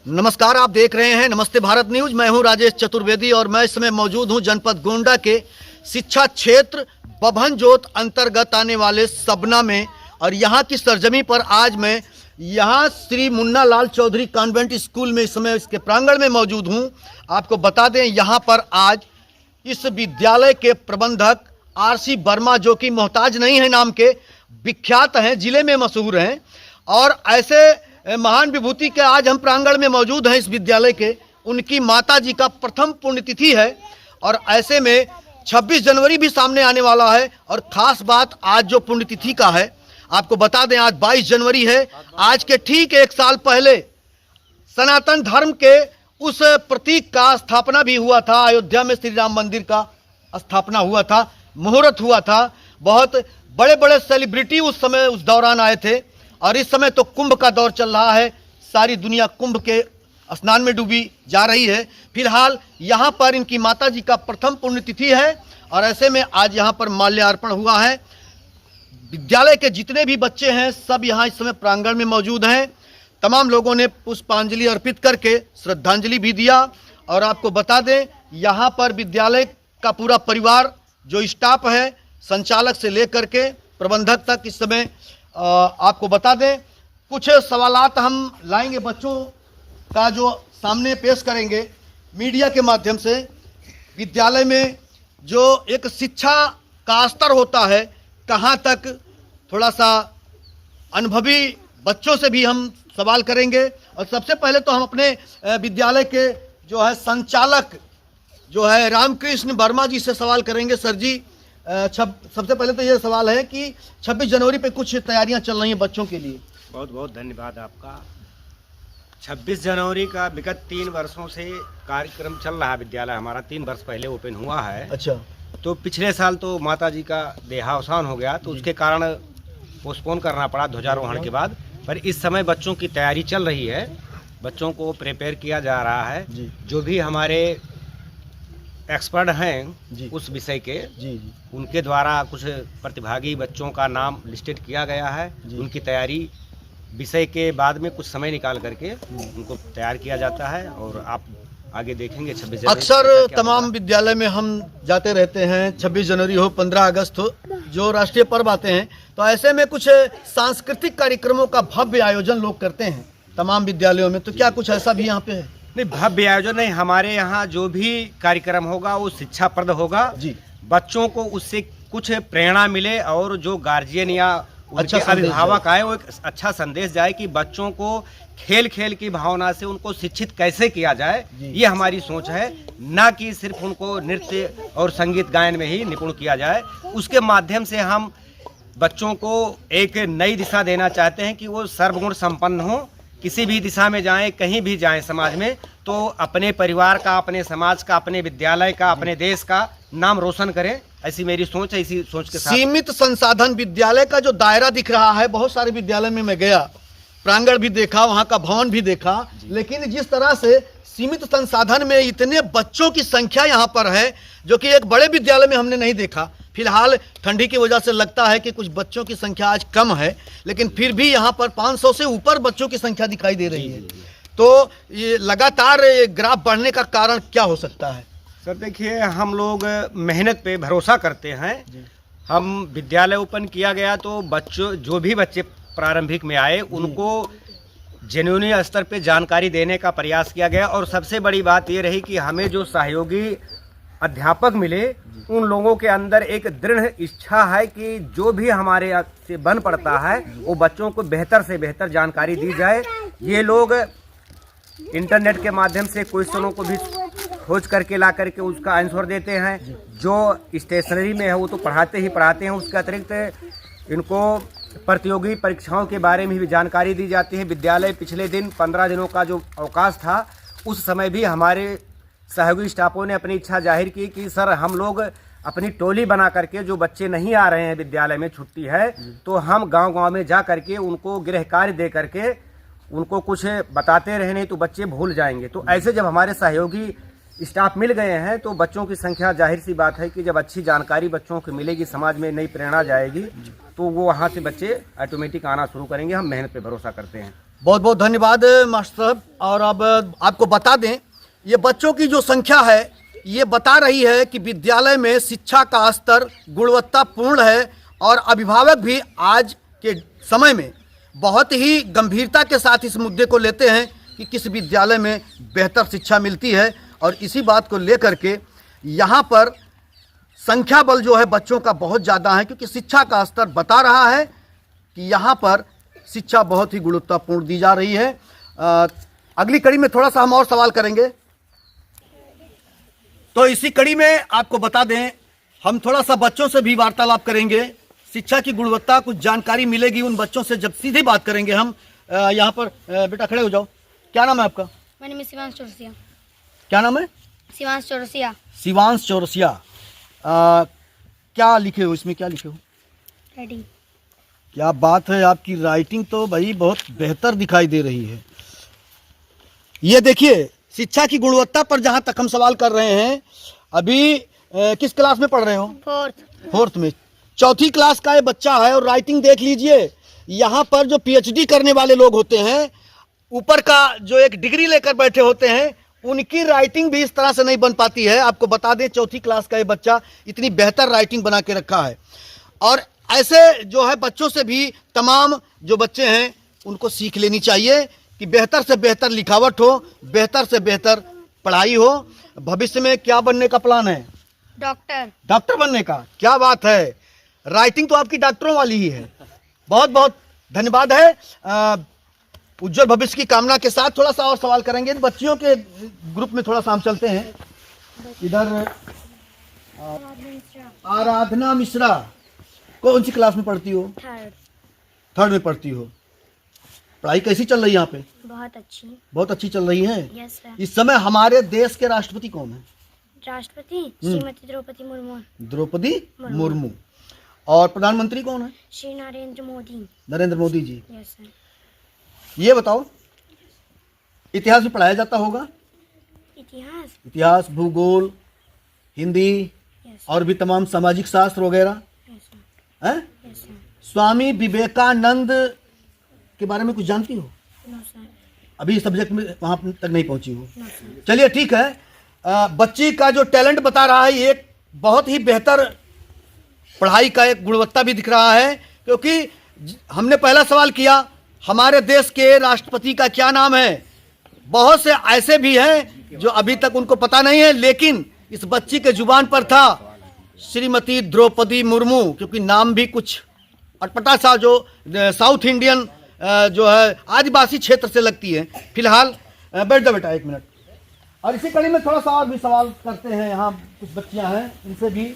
नमस्कार, आप देख रहे हैं नमस्ते भारत न्यूज। मैं हूं राजेश चतुर्वेदी और मैं इस समय मौजूद हूं जनपद गोंडा के शिक्षा क्षेत्र बभनजोत अंतर्गत आने वाले सबना में। और यहां की सरजमी पर आज मैं यहां श्री मुन्ना लाल चौधरी कॉन्वेंट स्कूल में इस समय इसके प्रांगण में मौजूद हूं। आपको बता दें, यहां पर आज इस विद्यालय के प्रबंधक आरसी वर्मा, जो कि मोहताज नहीं है नाम के, विख्यात हैं, जिले में मशहूर हैं और ऐसे महान विभूति के आज हम प्रांगण में मौजूद हैं इस विद्यालय के। उनकी माता जी का प्रथम पुण्यतिथि है और ऐसे में 26 जनवरी भी सामने आने वाला है। और ख़ास बात आज जो पुण्यतिथि का है, आपको बता दें आज 22 जनवरी है। आज के ठीक एक साल पहले सनातन धर्म के उस प्रतीक का स्थापना भी हुआ था। अयोध्या में श्री राम मंदिर का स्थापना हुआ था, मुहूर्त हुआ था। बहुत बड़े बड़े सेलिब्रिटी उस समय उस दौरान आए थे और इस समय तो कुंभ का दौर चल रहा है। सारी दुनिया कुंभ के स्नान में डूबी जा रही है। फिलहाल यहाँ पर इनकी माता जी का प्रथम पुण्यतिथि है और ऐसे में आज यहाँ पर माल्यार्पण हुआ है। विद्यालय के जितने भी बच्चे हैं सब यहाँ इस समय प्रांगण में मौजूद हैं। तमाम लोगों ने पुष्पांजलि अर्पित करके श्रद्धांजलि भी दिया। और आपको बता दें, यहाँ पर विद्यालय का पूरा परिवार, जो स्टाफ है, संचालक से लेकर के प्रबंधक तक, इस समय आपको बता दें कुछ सवालात हम लाएंगे बच्चों का, जो सामने पेश करेंगे मीडिया के माध्यम से। विद्यालय में जो एक शिक्षा का स्तर होता है, कहाँ तक, थोड़ा सा अनुभवी बच्चों से भी हम सवाल करेंगे। और सबसे पहले तो हम अपने विद्यालय के जो है संचालक जो है रामकृष्ण वर्मा जी से सवाल करेंगे। सर जी, सबसे पहले तो ये सवाल है कि 26 जनवरी पे कुछ तैयारियां चल रही हैं बच्चों के लिए। बहुत बहुत धन्यवाद आपका। 26 जनवरी का विगत 3 वर्षों से कार्यक्रम चल रहा है। विद्यालय हमारा 3 वर्ष पहले ओपन हुआ है। अच्छा। तो पिछले साल तो माता जी का देहावसान हो गया, तो उसके कारण पोस्टपोन करना पड़ा ध्वजारोहण के बाद। पर इस समय बच्चों की तैयारी चल रही है, बच्चों को प्रिपेयर किया जा रहा है। जो भी हमारे एक्सपर्ट हैं उस विषय के, उनके द्वारा कुछ प्रतिभागी बच्चों का नाम लिस्टेड किया गया है। उनकी तैयारी विषय के बाद में कुछ समय निकाल करके उनको तैयार किया जाता है और आप आगे देखेंगे। 26 जनवरी अक्सर तमाम विद्यालय में हम जाते रहते हैं, 26 जनवरी हो, 15 अगस्त हो, जो राष्ट्रीय पर्व आते हैं, तो ऐसे में कुछ सांस्कृतिक कार्यक्रमों का भव्य आयोजन लोग करते हैं तमाम विद्यालयों में। तो क्या कुछ ऐसा भी यहाँ पे है? नहीं, भव्य आयोजन नहीं। हमारे यहाँ जो भी कार्यक्रम होगा वो शिक्षाप्रद होगा जी। बच्चों को उससे कुछ प्रेरणा मिले और जो गार्जियन या उनके अभिभावक आए वो एक अच्छा संदेश जाए कि बच्चों को खेल खेल की भावना से उनको शिक्षित कैसे किया जाए। ये हमारी सोच है, ना कि सिर्फ उनको नृत्य और संगीत गायन में ही निपुण किया जाए। उसके माध्यम से हम बच्चों को एक नई दिशा देना चाहते हैं कि वो सर्वगुण संपन्न हो। किसी भी दिशा में जाएं, कहीं भी जाएं समाज में, तो अपने परिवार का, अपने समाज का, अपने विद्यालय का, अपने देश का नाम रोशन करें। ऐसी मेरी सोच है। इसी सोच के साथ सीमित संसाधन विद्यालय का जो दायरा दिख रहा है, बहुत सारे विद्यालय में मैं गया, प्रांगण भी देखा, वहाँ का भवन भी देखा, लेकिन जिस तरह से सीमित संसाधन में इतने बच्चों की संख्या यहाँ पर है, जो कि एक बड़े विद्यालय में हमने नहीं देखा। फिलहाल ठंडी की वजह से लगता है कि कुछ बच्चों की संख्या आज कम है, लेकिन फिर भी यहाँ पर 500 से ऊपर बच्चों की संख्या दिखाई दे रही है। तो ये लगातार ग्राफ बढ़ने का कारण क्या हो सकता है? सर देखिए, हम लोग मेहनत पे भरोसा करते हैं। हम विद्यालय ओपन किया गया तो बच्चों, जो भी बच्चे प्रारंभिक में आए, उनको जेन्युइन स्तर पे जानकारी देने का प्रयास किया गया। और सबसे बड़ी बात ये रही कि हमें जो सहयोगी अध्यापक मिले, उन लोगों के अंदर एक दृढ़ इच्छा है कि जो भी हमारे से बन पड़ता है वो बच्चों को बेहतर से बेहतर जानकारी दी जाए। ये लोग इंटरनेट के माध्यम से क्वेश्चनों को भी खोज करके ला करके उसका आंसर देते हैं। जो स्टेशनरी में है वो तो पढ़ाते ही पढ़ाते हैं, उसके अतिरिक्त इनको प्रतियोगी परीक्षाओं के बारे में भी जानकारी दी जाती है। विद्यालय पिछले दिन 15 दिनों का जो अवकाश था, उस समय भी हमारे सहयोगी स्टाफों ने अपनी इच्छा जाहिर की कि सर, हम लोग अपनी टोली बना करके, जो बच्चे नहीं आ रहे हैं विद्यालय में, छुट्टी है, तो हम गांव-गांव में जा करके उनको गृह कार्य दे करके उनको कुछ बताते रहे, नहीं तो बच्चे भूल जाएंगे। तो ऐसे जब हमारे सहयोगी स्टाफ मिल गए हैं तो बच्चों की संख्या, जाहिर सी बात है कि जब अच्छी जानकारी बच्चों को मिलेगी, समाज में नई प्रेरणा जाएगी, तो वो वहाँ से बच्चे ऑटोमेटिक आना शुरू करेंगे। हम मेहनत पे भरोसा करते हैं। बहुत बहुत धन्यवाद मास्टर साहब। और अब आपको बता दें, ये बच्चों की जो संख्या है ये बता रही है कि विद्यालय में शिक्षा का स्तर गुणवत्तापूर्ण है और अभिभावक भी आज के समय में बहुत ही गंभीरता के साथ इस मुद्दे को लेते हैं कि किस विद्यालय में बेहतर शिक्षा मिलती है। और इसी बात को लेकर के यहाँ पर संख्या बल जो है बच्चों का बहुत ज़्यादा है, क्योंकि शिक्षा का स्तर बता रहा है कि यहाँ पर शिक्षा बहुत ही गुणवत्तापूर्ण दी जा रही है। अगली कड़ी में थोड़ा सा हम और सवाल करेंगे। तो इसी कड़ी में आपको बता दें, हम थोड़ा सा बच्चों से भी वार्तालाप करेंगे। शिक्षा की गुणवत्ता कुछ जानकारी मिलेगी उन बच्चों से जब सीधी बात करेंगे हम। यहाँ पर बेटा खड़े हो जाओ। क्या नाम है आपका? मेरा नाम शिवांश चौरसिया। क्या नाम है? शिवांश चौरसिया। शिवांश चौरसिया। क्या लिखे हो इसमें, क्या लिखे हो? रेडी। क्या बात है, आपकी राइटिंग तो भाई बहुत बेहतर दिखाई दे रही है। ये देखिए, शिक्षा की गुणवत्ता पर जहां तक हम सवाल कर रहे हैं, अभी किस क्लास में पढ़ रहे हो? फोर्थ में। चौथी क्लास का ये बच्चा है और राइटिंग देख लीजिए। यहाँ पर जो पीएचडी करने वाले लोग होते हैं, ऊपर का जो एक डिग्री लेकर बैठे होते हैं, उनकी राइटिंग भी इस तरह से नहीं बन पाती है। आपको बता दें, चौथी क्लास का ये बच्चा इतनी बेहतर राइटिंग बना के रखा है। और ऐसे जो है बच्चों से भी तमाम जो बच्चे हैं उनको सीख लेनी चाहिए कि बेहतर से बेहतर लिखावट हो, बेहतर से बेहतर पढ़ाई हो। भविष्य में क्या बनने का प्लान है? डॉक्टर। डॉक्टर बनने का। क्या बात है, राइटिंग तो आपकी डॉक्टरों वाली ही है। बहुत बहुत धन्यवाद है। उज्जवल भविष्य की कामना के साथ थोड़ा सा और सवाल करेंगे। बच्चियों के ग्रुप में थोड़ा सा हम चलते हैं। इधर आराधना मिश्रा, कौन सी क्लास में पढ़ती हो? थर्ड में पढ़ती हो। पढ़ाई कैसी चल रही है यहाँ पे? बहुत अच्छी। बहुत अच्छी चल रही है। Yes sir. इस समय हमारे देश के राष्ट्रपति कौन है? राष्ट्रपति श्रीमती द्रौपदी मुर्मू। द्रौपदी मुर्मू। और प्रधानमंत्री कौन है? श्री नरेंद्र मोदी। नरेंद्र मोदी जी। Yes sir. ये बताओ, इतिहास भी पढ़ाया जाता होगा? इतिहास, भूगोल, हिंदी और भी तमाम सामाजिक शास्त्र वगैरह हैं? स्वामी विवेकानंद के बारे में कुछ जानती हो? अभी सब्जेक्ट में वहां तक नहीं पहुंची हो। चलिए ठीक है। बच्ची का जो टैलेंट बता रहा है, ये बहुत ही बेहतर पढ़ाई का एक गुणवत्ता भी दिख रहा है। क्योंकि हमने पहला सवाल किया, हमारे देश के राष्ट्रपति का क्या नाम है? बहुत से ऐसे भी हैं जो अभी तक उनको पता नहीं है, लेकिन इस बच्ची के जुबान पर था श्रीमती द्रौपदी मुर्मू, क्योंकि नाम भी कुछ अटपटा सा जो साउथ इंडियन जो है आदिवासी क्षेत्र से लगती है। फिलहाल बैठ जाओ बेटा 1 मिनट। और इसी कड़ी में थोड़ा सा और भी सवाल करते हैं। यहाँ कुछ बच्चियाँ हैं, इनसे भी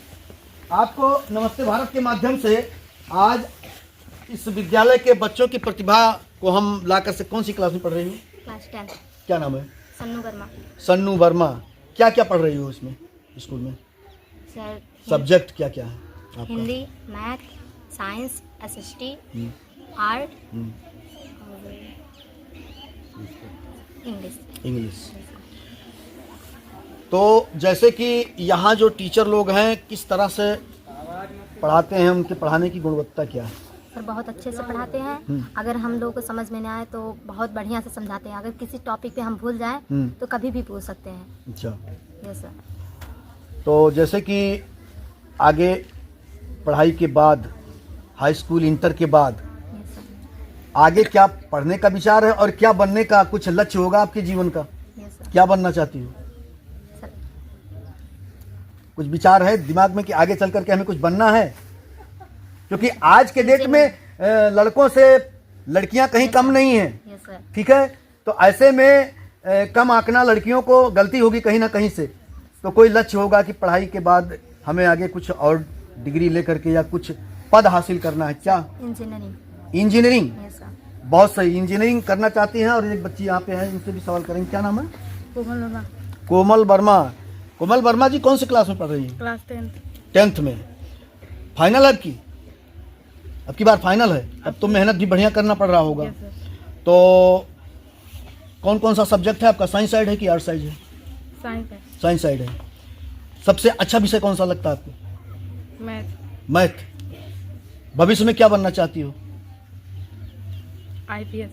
आपको नमस्ते भारत के माध्यम से आज इस विद्यालय के बच्चों की प्रतिभा को हम लाकर से, कौन सी क्लास में पढ़ रही हो? क्लास 10। क्या नाम है? सन्नू वर्मा। सन्नू वर्मा। क्या क्या पढ़ रही हो इसमें, स्कूल में? सर सब्जेक्ट क्या क्या है आपका? Hindi, math, science, SST, art और इंग्लिश। तो जैसे कि यहाँ जो टीचर लोग हैं किस तरह से पढ़ाते हैं, उनके पढ़ाने की गुणवत्ता क्या है? सर बहुत अच्छे से पढ़ाते हैं। अगर हम लोग को समझ में नहीं आए तो बहुत बढ़िया से समझाते हैं। अगर किसी टॉपिक पे हम भूल जाएं तो कभी भी पूछ सकते हैं। अच्छा। Yes sir. तो जैसे कि आगे पढ़ाई के बाद, हाई स्कूल, इंटर के बाद यस सर। आगे क्या पढ़ने का विचार है और क्या बनने का कुछ लक्ष्य होगा आपके जीवन का? Yes sir. क्या बनना चाहती हो? सर कुछ विचार है दिमाग में कि आगे चल करके हमें कुछ बनना है? क्योंकि आज के डेट में लड़कों से लड़कियां कहीं कम नहीं हैं। Yes sir. ठीक है, तो ऐसे में कम आंकना लड़कियों को गलती होगी कहीं ना कहीं से। तो कोई लक्ष्य होगा कि पढ़ाई के बाद हमें आगे कुछ और डिग्री लेकर के या कुछ पद हासिल करना है। क्या? इंजीनियरिंग। Yes sir. बहुत सही, इंजीनियरिंग करना चाहती हैं। और एक बच्ची यहाँ पे है, इनसे भी सवाल करेंगे। क्या नाम है? कोमल वर्मा। कोमल वर्मा। कोमल वर्मा जी कौन सी क्लास में पढ़ रही है? क्लास 10th में। फाइनल है आपकी? अब की बार फाइनल है, अब तो मेहनत भी बढ़िया करना पड़ रहा होगा। तो कौन कौन सा सब्जेक्ट है आपका? साइंस साइड है कि आर्ट साइड है? साइंस है। साइंस साइड है। सबसे अच्छा विषय कौन सा लगता है आपको? मैथ। भविष्य में क्या बनना चाहती हो? आईपीएस।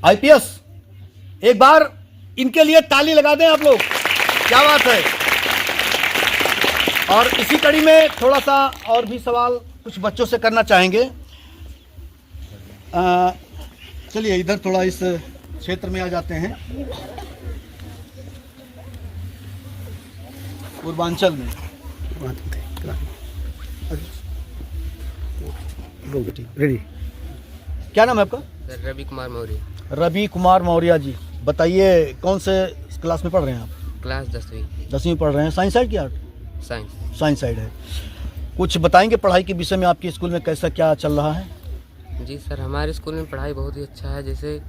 IPS। एक बार इनके लिए ताली लगा दें आप लोग, क्या बात है। और इसी कड़ी में थोड़ा सा और भी सवाल कुछ बच्चों से करना चाहेंगे। चलिए इधर थोड़ा इस क्षेत्र में आ जाते हैं, पूर्वांचल में। रेडी। क्या नाम है आपका? रवि कुमार मौर्य, रवि कुमार मौर्य जी। बताइए कौन से क्लास में पढ़ रहे हैं आप? क्लास 10वीं, 10वीं पढ़ रहे हैं। साइंस साइड की आर्ट? साइंस। साइंस साइड है। कुछ बताएंगे पढ़ाई के विषय में, आपके स्कूल में कैसा क्या चल रहा है? जी सर, हमारे स्कूल में पढ़ाई बहुत ही अच्छा है। जैसे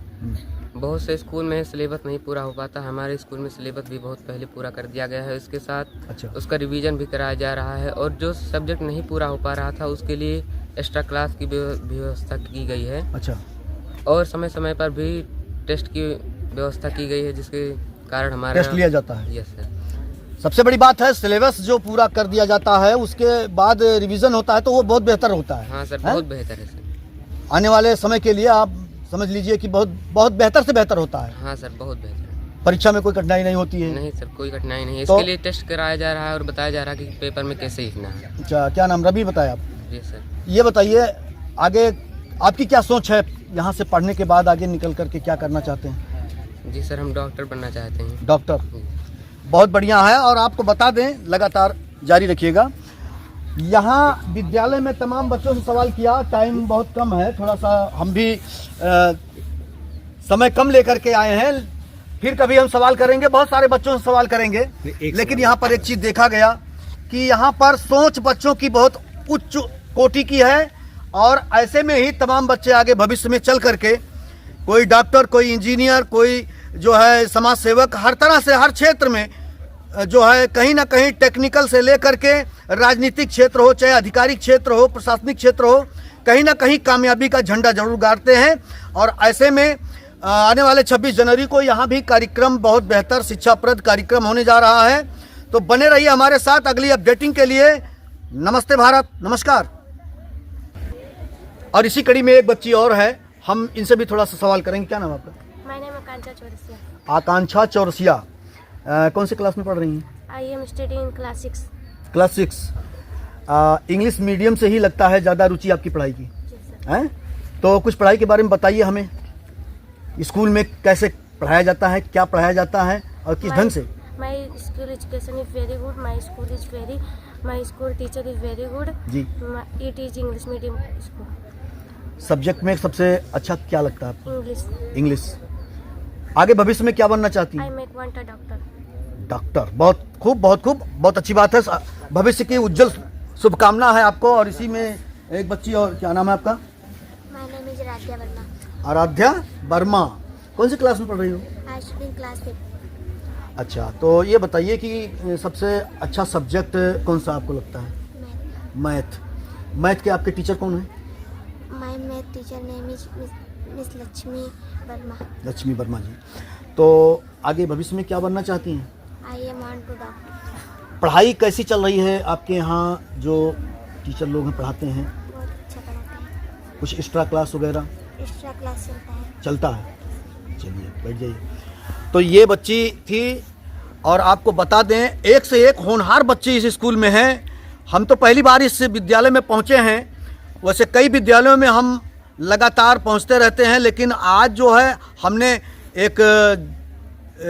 बहुत से स्कूल में सिलेबस नहीं पूरा हो पाता, हमारे स्कूल में सिलेबस भी बहुत पहले पूरा कर दिया गया है। उसके साथ अच्छा। उसका रिवीजन भी कराया जा रहा है, और जो सब्जेक्ट नहीं पूरा हो पा रहा था उसके लिए एक्स्ट्रा क्लास की व्यवस्था की गई है। अच्छा। और समय समय पर भी टेस्ट की व्यवस्था की गई है, जिसके कारण हमारा टेस्ट लिया जाता है। Yes sir. सबसे बड़ी बात है सिलेबस जो पूरा कर दिया जाता है उसके बाद रिवीजन होता है तो वो बहुत बेहतर होता है। हाँ सर, है? बहुत बेहतर है सर। आने वाले समय के लिए आप समझ लीजिए कि बहुत बहुत बेहतर से बेहतर होता है। हाँ सर, बहुत बेहतर है। परीक्षा में कोई कठिनाई नहीं होती है? नहीं सर, कोई कठिनाई नहीं है। तो- इसके लिए टेस्ट कराया जा रहा है और बताया जा रहा है कि पेपर में कैसे लिखना है। अच्छा, क्या नाम? रवि बताया आप। जी सर। ये बताइए आगे आपकी क्या सोच है, यहाँ से पढ़ने के बाद आगे निकल करके क्या करना चाहते हैं? जी सर, हम डॉक्टर बनना चाहते हैं। डॉक्टर, बहुत बढ़िया है। और आपको बता दें, लगातार जारी रखिएगा। यहाँ विद्यालय में तमाम बच्चों से सवाल किया, टाइम बहुत कम है, थोड़ा सा हम भी समय कम लेकर के आए हैं। फिर कभी हम सवाल करेंगे, बहुत सारे बच्चों से सवाल करेंगे। लेकिन यहाँ पर एक चीज़ देखा गया कि यहाँ पर सोच बच्चों की बहुत उच्च कोटि की है, और ऐसे में ही तमाम बच्चे आगे भविष्य में चल करके कोई डॉक्टर, कोई इंजीनियर, कोई जो है समाज सेवक, हर तरह से हर क्षेत्र में जो है कहीं ना कहीं टेक्निकल से लेकर के राजनीतिक क्षेत्र हो, चाहे आधिकारिक क्षेत्र हो, प्रशासनिक क्षेत्र हो, कहीं ना कहीं कामयाबी का झंडा जरूर गाड़ते हैं। और ऐसे में आने वाले 26 जनवरी को यहाँ भी कार्यक्रम, बहुत बेहतर शिक्षाप्रद कार्यक्रम होने जा रहा है। तो बने रहिए हमारे साथ अगली अपडेटिंग के लिए। नमस्ते भारत, नमस्कार। और इसी कड़ी में एक बच्ची और है, हम इनसे भी थोड़ा सा सवाल करेंगे। क्या नाम है आपका? My name is आकांक्षा चौरसिया. आकांक्षा चौरसिया। कौन सी क्लास में पढ़ रही हैं? I am studying in class 6. Class 6। English medium से ही लगता है ज़्यादा रुचि आपकी पढ़ाई की, Yes, sir. हैं? तो कुछ पढ़ाई के बारे में बताइए हमें। स्कूल में कैसे पढ़ाया जाता है, क्या पढ़ाया जाता है और किस ढंग से? My school education is very good. My school teacher is very good. जी। It is English medium school. Subject में सबसे अच्छा क्या लगता है आपको? English. इंग्लिश। आगे भविष्य में क्या बनना चाहती I हैं? want a doctor. डॉक्टर। बहुत खूब, बहुत खूब, बहुत अच्छी बात है। भविष्य की उज्जवल शुभकामना है आपको। और इसी में एक बच्ची और, क्या नाम है आपका? My name is Radhya Verma. Aaradhya Verma. कौन सी क्लास में पढ़ रही हो? I study in class 5. अच्छा, तो ये बताइए कि सबसे अच्छा सब्जेक्ट कौन सा आपको लगता है? मैथ। मैथ के आपके टीचर कौन है? My math teacher name is Miss Lakshmi Verma. Lakshmi Verma जी। तो आगे भविष्य में क्या बनना चाहती हैं? I want to doctor. पढ़ाई कैसी चल रही है आपके यहाँ? जो टीचर लोग हैं पढ़ाते हैं, बहुत अच्छा पढ़ाते हैं. कुछ एक्स्ट्रा क्लास वगैरह एक्स्ट्रा क्लास चलता है. चलता है? चलिए बैठ जाइए। तो ये बच्ची थी, और आपको बता दें एक से एक होनहार बच्चे इस स्कूल में हैं। हम तो पहली बार इस विद्यालय में पहुँचे हैं, वैसे कई विद्यालयों में हम लगातार पहुँचते रहते हैं, लेकिन आज जो है हमने एक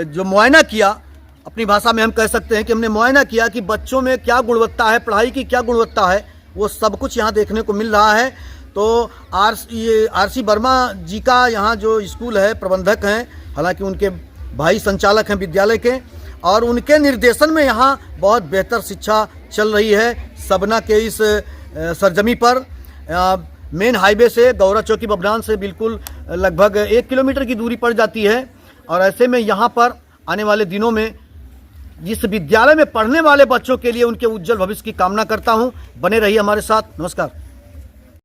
जो मुआयना किया, अपनी भाषा में हम कह सकते हैं कि हमने मुआयना किया कि बच्चों में क्या गुणवत्ता है, पढ़ाई की क्या गुणवत्ता है, वो सब कुछ यहाँ देखने को मिल रहा है। तो आरसी वर्मा जी का यहाँ जो स्कूल है प्रबंधक हैं, हालांकि उनके भाई संचालक हैं विद्यालय के, और उनके निर्देशन में यहाँ बहुत बेहतर शिक्षा चल रही है। सबना के इस सरजमी पर मेन हाईवे से गौरा चौकी बबनान से बिल्कुल लगभग 1 किलोमीटर की दूरी पड़ जाती है। और ऐसे में यहाँ पर आने वाले दिनों में इस विद्यालय में पढ़ने वाले बच्चों के लिए उनके उज्जवल भविष्य की कामना करता हूँ। बने रहिए हमारे साथ। नमस्कार।